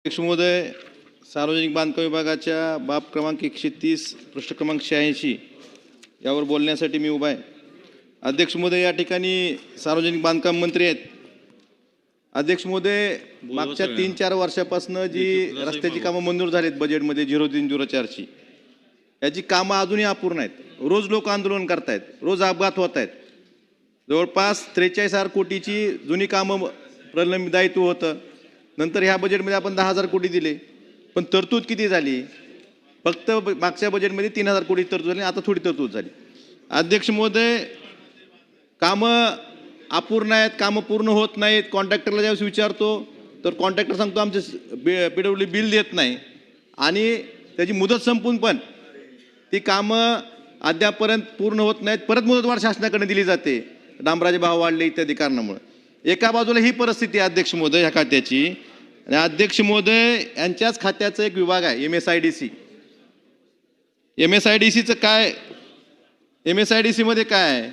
अध्यक्ष महोदय, सार्वजनिक बांधकाम विभागाच्या बाब क्रमांक 130 पृष्ठ क्रमांक 86 यावर बोलण्यासाठी मी उभा आहे. अध्यक्ष महोदय, या ठिकाणी सार्वजनिक बांधकाम मंत्री आहेत. अध्यक्ष महोदय, मागच्या 3-4 वर्षापासून जी रस्त्याची कामं मंजूर झालीत बजेटमध्ये 0304ची, याची कामं अजूनही अपूर्ण आहेत. रोज लोक आंदोलन करतायत, रोज अपघात होत आहेत. जवळपास 43,000 कोटीची जुनी कामं प्रलंबित दायित्व होतं. नंतर ह्या बजेटमध्ये आपण 10,000 कोटी दिले, पण तरतूद किती झाली? फक्त मागच्या बजेटमध्ये 3,000 कोटी तरतूद झाली, आता थोडी तरतूद झाली. अध्यक्ष महोदय, कामं अपूर्ण आहेत, कामं पूर्ण होत नाहीत. कॉन्ट्रॅक्टरला ज्यावेळेस विचारतो तर कॉन्ट्रॅक्टर सांगतो आमचे PWD बिल देत नाही आणि त्याची मुदत संपून पण ती कामं अद्यापर्यंत पूर्ण होत नाहीत. परत मुदतवाढ शासनाकडे दिली जाते, डांबराचे भाव वाढले इत्यादी कारणामुळे. एका बाजूला ही परिस्थिती आहे अध्यक्ष महोदय ह्या खात्याची. आणि अध्यक्ष महोदय, यांच्याच खात्याचा एक विभाग आहे MSIDC. MSIDCचं काय, MSIDC मध्ये काय आहे?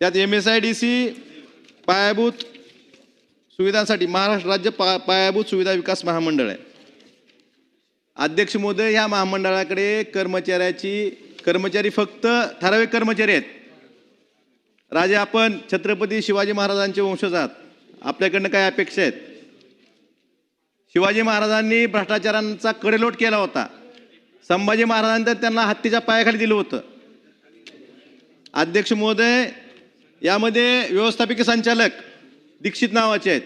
त्यात MSIDC पायाभूत सुविधांसाठी महाराष्ट्र राज्य पायाभूत सुविधा विकास महामंडळ आहे. अध्यक्ष महोदय, ह्या महामंडळाकडे कर्मचारी फक्त ठराविक कर्मचारी आहेत. राजे, आपण छत्रपती शिवाजी महाराजांचे वंशज आहात, आपल्याकडनं काय अपेक्षा आहेत? शिवाजी महाराजांनी भ्रष्टाचारांचा कडेलोट केला होता. संभाजी महाराजांनी तर त्यांना हत्तीच्या पायाखाली दिलं होतं. अध्यक्ष महोदय, यामध्ये व्यवस्थापकीय संचालक दीक्षित नावाचे आहेत.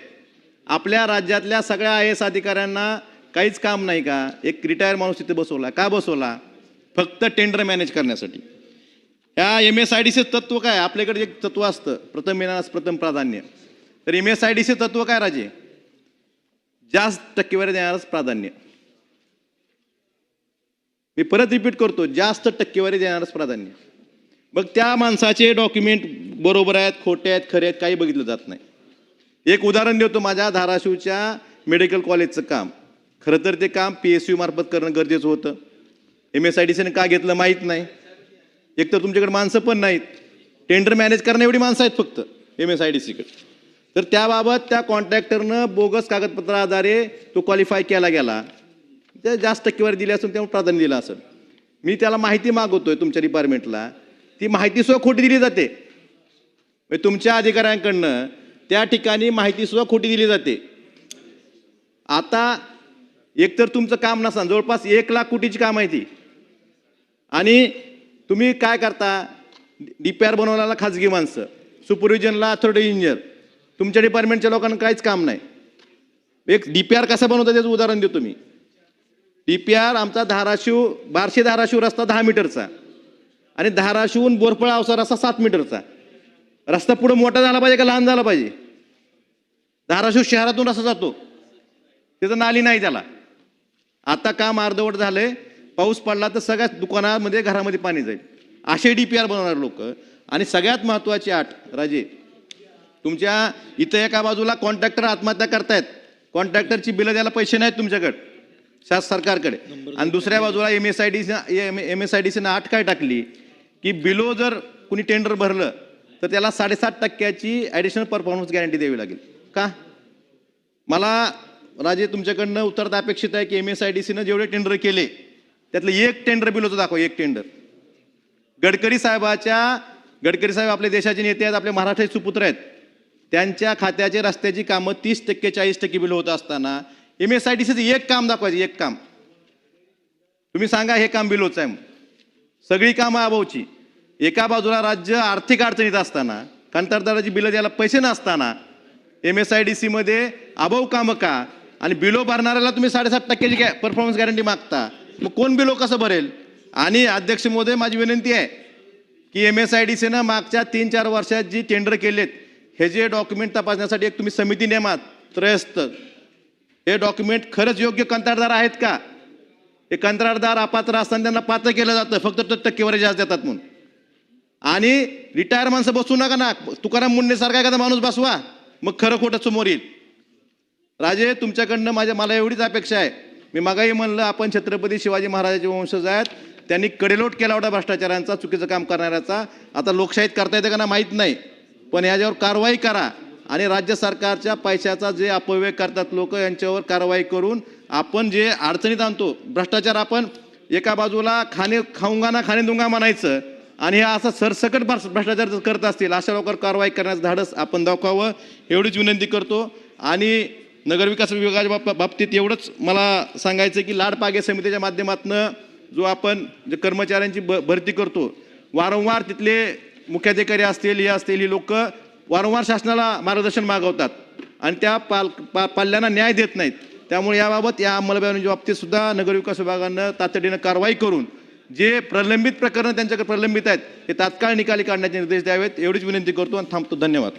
आपल्या राज्यातल्या सगळ्या IAS अधिकाऱ्यांना काहीच काम नाही का? एक रिटायर माणूस तिथे बसवला. का बसवला? फक्त टेंडर मॅनेज करण्यासाठी. ह्या MSIDC तत्व काय? आपल्याकडे एक तत्व असतं, प्रथम येणारच प्रथम प्राधान्य. तर MSIDC तत्व काय राजे? जास्त टक्केवारी देणारच प्राधान्य. मी परत रिपीट करतो, जास्त टक्केवारी देणारच प्राधान्य. मग त्या माणसाचे डॉक्युमेंट बरोबर आहेत, खोटे आहेत, खरे आहेत, काही बघितलं जात नाही. एक उदाहरण देतो, माझ्या धाराशिवच्या मेडिकल कॉलेजचं काम. खरं तर ते काम PSU मार्फत करणं गरजेचं होतं. MSIDCने का घेतलं माहीत नाही. एक तर तुमच्याकडे माणसं पण नाहीत, टेंडर मॅनेज करणं एवढी माणसं आहेत फक्त MSIDCकडे. तर त्याबाबत त्या कॉन्ट्रॅक्टरनं बोगस कागदपत्रा आधारे तो क्वालिफाय केला गेला, ते जास्त टक्केवारी दिली असेल, त्यामुळे प्राधान्य दिलं असेल. मी त्याला माहिती मागवतोय तुमच्या डिपार्टमेंटला, ती माहिती सुद्धा खोटी दिली जाते. तुमच्या अधिकाऱ्यांकडनं त्या ठिकाणी माहिती सुद्धा खोटी दिली जाते. आता एकतर तुमचं काम नसताना जवळपास 1 लाख कोटीची काम आहे ती, आणि तुम्ही काय करता? DPR बनवण्याला खाजगी माणसं, सुपरविजनला अथॉरिटी इंजिनियर. तुमच्या डिपार्टमेंटच्या लोकांना काहीच काम नाही. एक DPR कसं बनवतं त्याचं उदाहरण देतो मी. DPR आमचा बार्शी धाराशिव रस्ता 10 मीटरचा आणि धाराशिवून बोरफळ अवसा रस्ता 7 मीटरचा. रस्ता पुढे मोठा झाला पाहिजे का लहान झाला पाहिजे? धाराशिव शहरातून रस्ता जातो, त्याचं नाली नाही त्याला. आता काम अर्धवट झालंय, पाऊस पडला तर सगळ्या दुकानामध्ये घरामध्ये पाणी जाईल. असे DPR बनवणार लोक. आणि सगळ्यात महत्त्वाची अट राजे, तुमच्या इथं एका बाजूला कॉन्ट्रॅक्टर आत्महत्या करतायत, कॉन्ट्रॅक्टरची बिलं द्यायला पैसे नाहीत तुमच्याकडे सरकारकडे. आणि दुसऱ्या बाजूला MSIDCनं अट काय टाकली की बिलो जर कुणी टेंडर भरलं तर त्याला 7.5% ॲडिशनल परफॉर्मन्स गॅरंटी द्यावी लागेल. का? मला राजे तुमच्याकडनं उत्तर अपेक्षित आहे की MSIDCनं जेवढे टेंडर केले त्यातलं एक टेंडर बिल होतं दाखवा, एक टेंडर. गडकरी साहेब आपल्या देशाचे नेते आहेत, आपले महाराष्ट्राचे सुपुत्र आहेत. त्यांच्या खात्याचे रस्त्याची कामं 30% 40% बिल होत असताना MSIDCचं एक काम दाखवायचं, एक काम. तुम्ही सांगा हे काम बिल होत आहे. सगळी कामं अभावची. एका बाजूला राज्य आर्थिक अडचणीत असताना, कंत्राटदाराची बिलं द्यायला पैसे नसताना MSIDC मध्ये अभाव कामं का? आणि बिलो भरणाऱ्याला तुम्ही 7.5% परफॉर्मन्स गॅरंटी मागता. मग कोण बिलो कसं भरेल? आणि अध्यक्ष महोदय, माझी विनंती आहे की MSIDCनं मागच्या 3-4 वर्षात जी टेंडर केलेत हे जे डॉक्युमेंट तपासण्यासाठी एक तुम्ही समिती नेमात त्रयस्थ. हे डॉक्युमेंट खरंच योग्य कंत्राटदार आहेत का? हे कंत्राटदार अपात्र असताना त्यांना पात्र केलं जातं फक्त टक्केवारी जास्त देतात म्हणून. आणि रिटायर माणसं बसू नका ना, तुकाराम मुंडे सारखा एखादा माणूस बसवा, मग खरं खोटं समोर येईल. राजे, तुमच्याकडनं मला एवढीच अपेक्षा आहे. मी मागाही म्हणलं आपण छत्रपती शिवाजी महाराजांचे वंशज आहेत. त्यांनी कडेलोट केला होता भ्रष्टाचारांचा, चुकीचं काम करणाऱ्याचा. आता लोकशाहीत करता येतं का ना माहीत नाही, पण याच्यावर कारवाई करा. आणि राज्य सरकारच्या पैशाचा जे अपव्यय करतात लोक यांच्यावर कारवाई करून आपण जे अडचणीत आणतो भ्रष्टाचार, आपण एका बाजूला खाऊंगा ना खाणे दूंगा म्हणायचं आणि हे असं सरसकट भ्रष्टाचार जर करत असतील अशा लोकांवर कारवाई करण्याचं धाडस आपण दाखवावं एवढीच विनंती करतो. आणि नगरविकास विभागाच्या बाबतीत एवढंच मला सांगायचं की लाडपागे समितीच्या माध्यमातून जो आपण जे कर्मचाऱ्यांची भरती करतो, वारंवार तिथले मुख्याधिकारी असतील हे असतील ही लोक वारंवार शासनाला मार्गदर्शन मागवतात आणि त्या पाल्यांना न्याय देत नाहीत. त्यामुळे याबाबत या अंमलबजावणीच्या बाबतीत सुद्धा नगरविकास विभागानं तातडीनं कारवाई करून जे प्रलंबित प्रकरणं त्यांच्याकडे प्रलंबित आहेत ते तात्काळ निकाली काढण्याचे निर्देश द्यावेत एवढीच विनंती करतो आणि थांबतो. धन्यवाद.